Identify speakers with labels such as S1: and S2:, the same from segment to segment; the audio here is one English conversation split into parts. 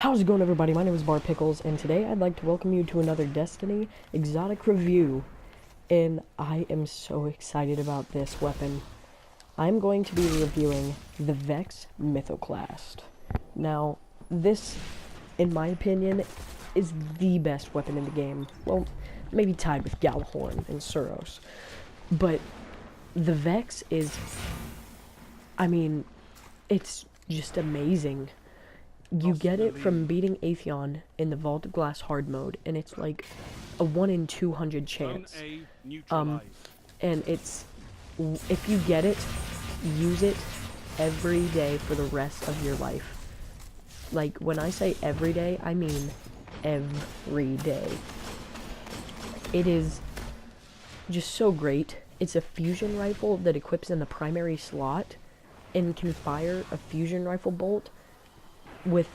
S1: How's it going, everybody? My name is Bar Pickles, and today I'd like to welcome you to another Destiny exotic review. And I am so excited about this weapon. I'm going to be reviewing the Vex Mythoclast. Now, this, in my opinion, is the best weapon in the game. Well, maybe tied with Galahorn and Suros. But the Vex is, I mean, it's just amazing. You get it from beating Atheon in the Vault of Glass hard mode, and it's like a 1 in 200 chance. And it's, if you get it, use it every day for the rest of your life. Like, when I say every day, I mean every day. It is just so great. It's a fusion rifle that equips in the primary slot and can fire a fusion rifle bolt with,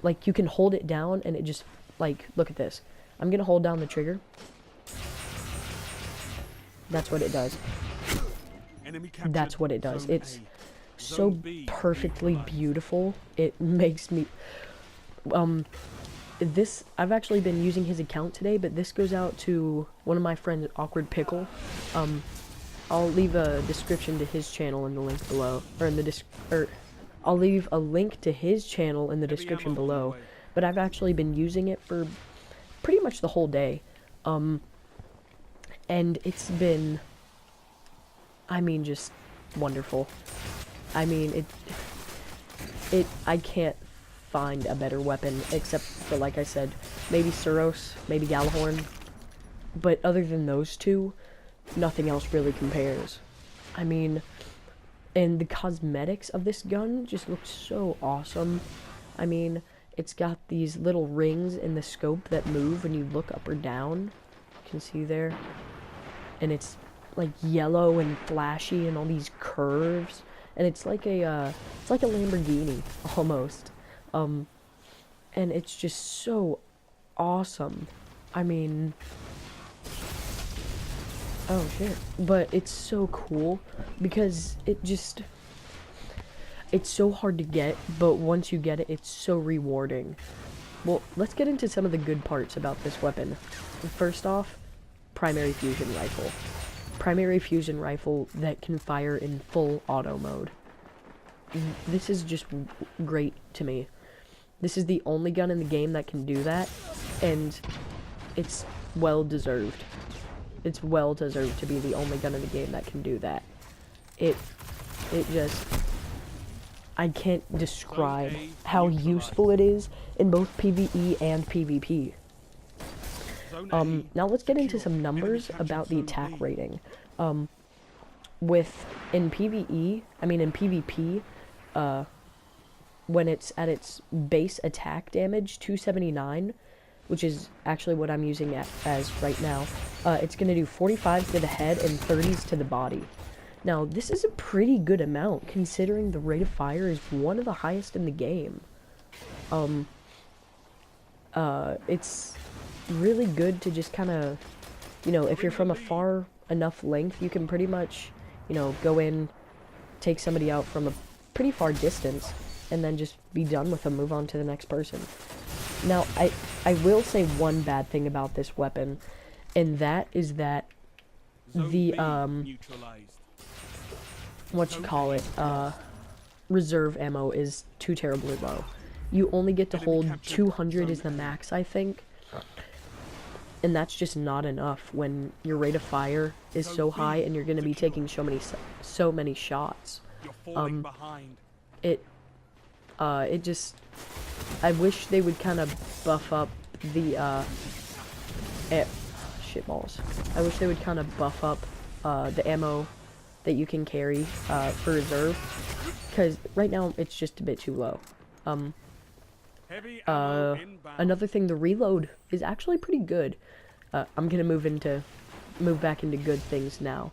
S1: like, you can hold it down and it just, like, look at this. I'm gonna hold down the trigger. That's what it does. That's what it does. It's so perfectly beautiful. It makes me, this, I've actually been using his account today, but this goes out to one of my friends, Awkward Pickle. I'll leave a description to his channel in the link below, or in the I'll leave a link to his channel in the description below, but I've actually been using it for pretty much the whole day, and it's been, I mean, just wonderful. I mean, I can't find a better weapon, except for, like I said, maybe Suros, maybe Galahorn, but other than those two, nothing else really compares. I mean, and the cosmetics of this gun just look so awesome. I mean, it's got these little rings in the scope that move when you look up or down. You can see there. And it's like yellow and flashy and all these curves. And it's like a Lamborghini almost. And it's just so awesome. I mean, oh shit. But it's so cool because it's so hard to get, but once you get it, it's so rewarding. Well, let's get into some of the good parts about this weapon. First off, primary fusion rifle. Primary fusion rifle that can fire in full auto mode. This is just great to me. This is the only gun in the game that can do that, and it's well deserved. It's well deserved to be the only gun in the game that can do that. It just, I can't describe how useful it is in both PvE and PvP. Now let's get into some numbers about the attack rating. In PvE, I mean in PvP, when it's at its base attack damage, 279, which is actually what I'm using as right now, it's going to do 45 to the head and 30s to the body. Now, this is a pretty good amount, considering the rate of fire is one of the highest in the game. It's really good to just kind of, you know, if you're from a far enough length, you can pretty much, you know, go in, take somebody out from a pretty far distance, and then just be done with them, move on to the next person. Now, I will say one bad thing about this weapon, and that is that the, reserve ammo is too terribly low. You only get to hold 200 is the max, I think, and that's just not enough when your rate of fire is so high and you're going to be taking so many shots. It just, I wish they would kind of buff up the, shitballs. I wish they would kind of buff up, the ammo that you can carry, for reserve, because right now it's just a bit too low. Another thing, the reload is actually pretty good. I'm gonna move back into good things now.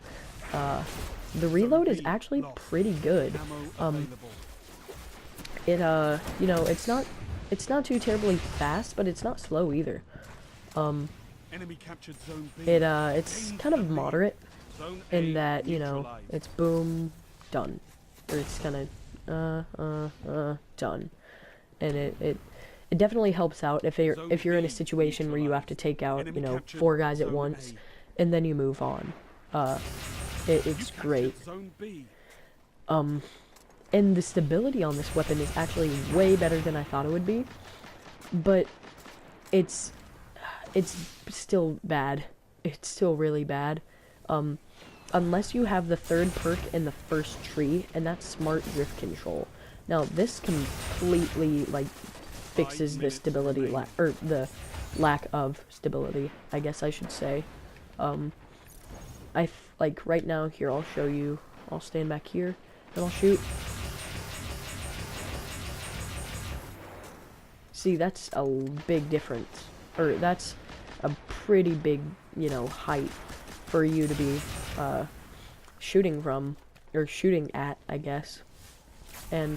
S1: The reload is actually pretty good. You know, it's not too terribly fast, but it's not slow either. It's kind of moderate in that, you know, it's boom, done. Or it's kind of, done. And it definitely helps out if you're in a situation where you have to take out, you know, 4 guys at once, and then you move on. It's great. And the stability on this weapon is actually way better than I thought it would be, but it's still bad. It's still really bad. Unless you have the 3rd perk in the first tree, and that's Smart Drift Control. Now, this completely, like, fixes the stability, or the lack of stability, I guess I should say. Like, right now, here, I'll show you. I'll stand back here, and I'll shoot. See, that's a big difference. Or, that's a pretty big, you know, height for you to be, shooting from, or shooting at, I guess. And,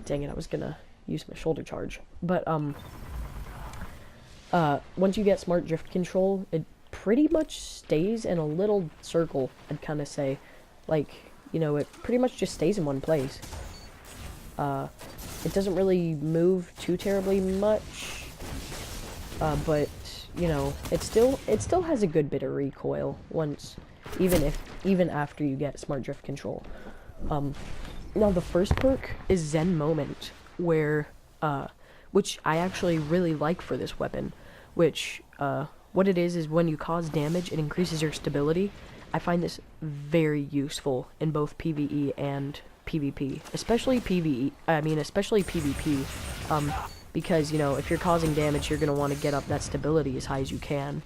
S1: dang it, I was gonna use my shoulder charge. But, once you get Smart Drift Control, it pretty much stays in a little circle, I'd kind of say. Like, you know, it pretty much just stays in one place. It doesn't really move too terribly much, but, you know, it still has a good bit of recoil once, even after you get Smart Drift Control. Now the first perk is Zen Moment, where, which I actually really like for this weapon, which, what it is when you cause damage, it increases your stability. I find this very useful in both PvE and PvP, especially PvP, because, you know, if you're causing damage, you're going to want to get up that stability as high as you can,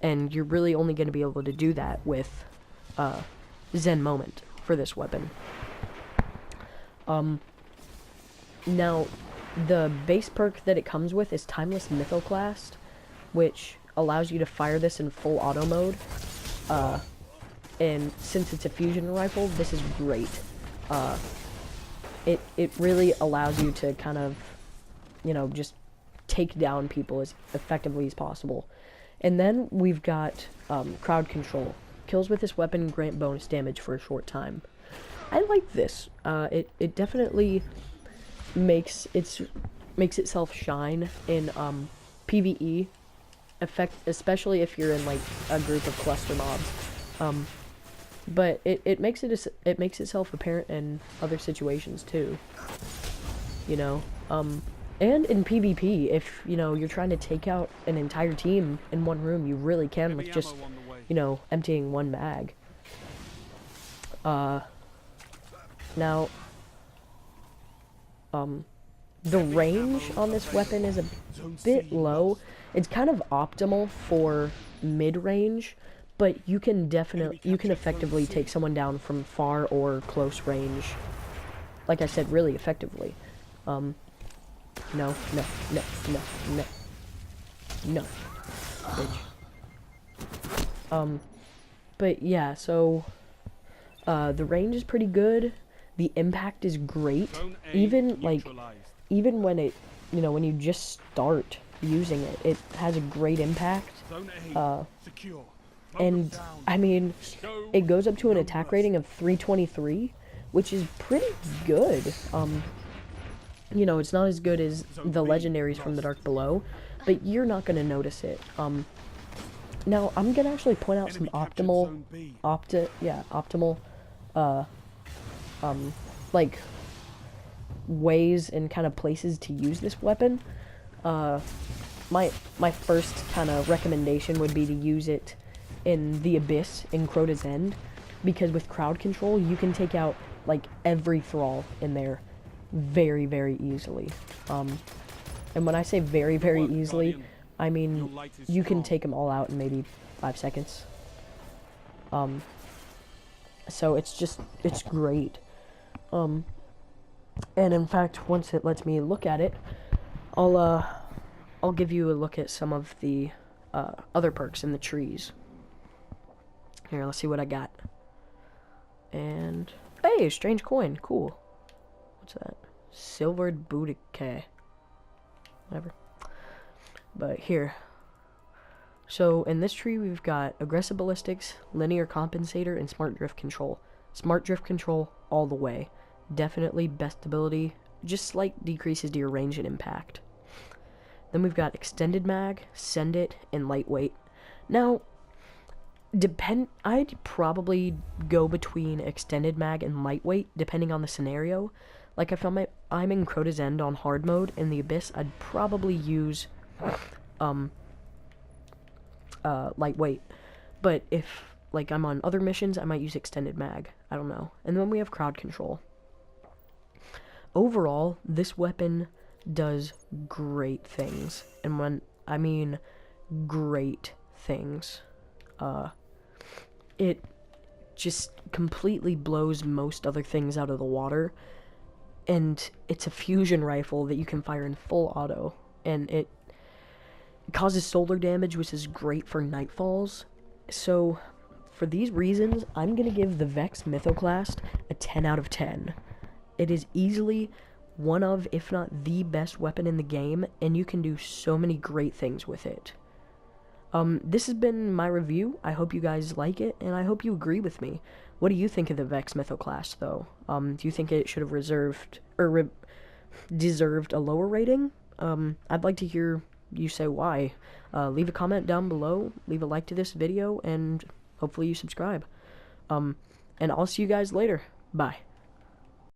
S1: and you're really only going to be able to do that with, Zen Moment for this weapon. Now, the base perk that it comes with is Timeless Mythoclast, which allows you to fire this in full auto mode, and since it's a fusion rifle, this is great. It really allows you to kind of, you know, just take down people as effectively as possible. And then we've got, crowd control. Kills with this weapon grant bonus damage for a short time. I like this. It definitely makes itself shine in, PvE, especially if you're in, like, a group of cluster mobs. But it makes itself apparent in other situations too. You know, and in PvP, if, you know, you're trying to take out an entire team in one room, you really can with just, you know, emptying one mag. Now, the range on this weapon is a bit low. It's kind of optimal for mid-range, but you can effectively take someone down from far or close range. Like I said, really effectively. No. Bitch. But yeah, so, the range is pretty good. The impact is great. Even when it, you know, when you just start using it, it has a great impact. And, I mean, it goes up to an attack rating of 323, which is pretty good. You know, it's not as good as the legendaries from the Dark Below, but you're not going to notice it. Now, I'm going to actually point out some optimal, like, ways and kind of places to use this weapon. My first kind of recommendation would be to use it in the Abyss in Crota's End, because with crowd control, you can take out, like, every thrall in there very, very easily. And when I say very, very easily, I mean you can take them all out in maybe 5 seconds. So it's great. And in fact, once it lets me look at it, I'll give you a look at some of the other perks in the trees. Here, let's see what I got. And hey, strange coin, cool. What's that? Silvered bouquet. Whatever. But here. So in this tree we've got aggressive ballistics, linear compensator, and smart drift control. Smart drift control all the way. Definitely best ability. Just slight decreases to your range and impact. Then we've got extended mag, send it, and lightweight. Now, I'd probably go between extended mag and lightweight, depending on the scenario. Like, if I'm in Crota's End on hard mode in the Abyss, I'd probably use, lightweight. But if, like, I'm on other missions, I might use extended mag. I don't know. And then we have crowd control. Overall, this weapon does great things. And when I mean great things, it just completely blows most other things out of the water. And it's a fusion rifle that you can fire in full auto. And it causes solar damage, which is great for nightfalls. So, for these reasons, I'm going to give the Vex Mythoclast a 10 out of 10. It is easily one of, if not the best weapon in the game, and you can do so many great things with it. This has been my review. I hope you guys like it, and I hope you agree with me. What do you think of the Vex Mythoclast, though? Do you think it should have deserved a lower rating? I'd like to hear you say why. Leave a comment down below, leave a like to this video, and hopefully you subscribe. And I'll see you guys later. Bye.